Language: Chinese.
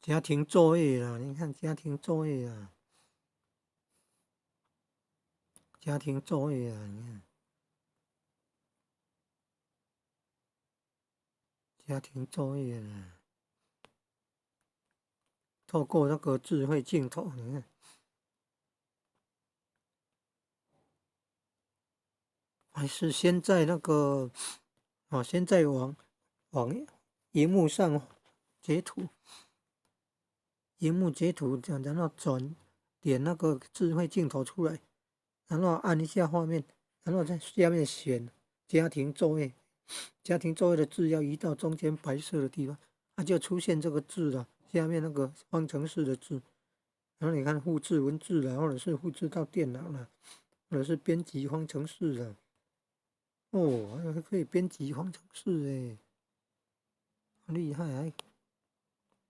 家庭作业啦，你看家庭作业啊，家庭作业啊，你看家庭作业啊，透过那个智慧镜头，你看，还是先在那个先在网荧幕上截图，荧幕截图这样，然后点那个智慧镜头出来，然后按一下画面，然后在下面选家庭作业，家庭作业的字要移到中间白色的地方，它就出现这个字了。下面那个方程式的字，然后你看复制文字了，或者是复制到电脑了，或者是编辑方程式了。哦，还可以编辑方程式诶，好厉害！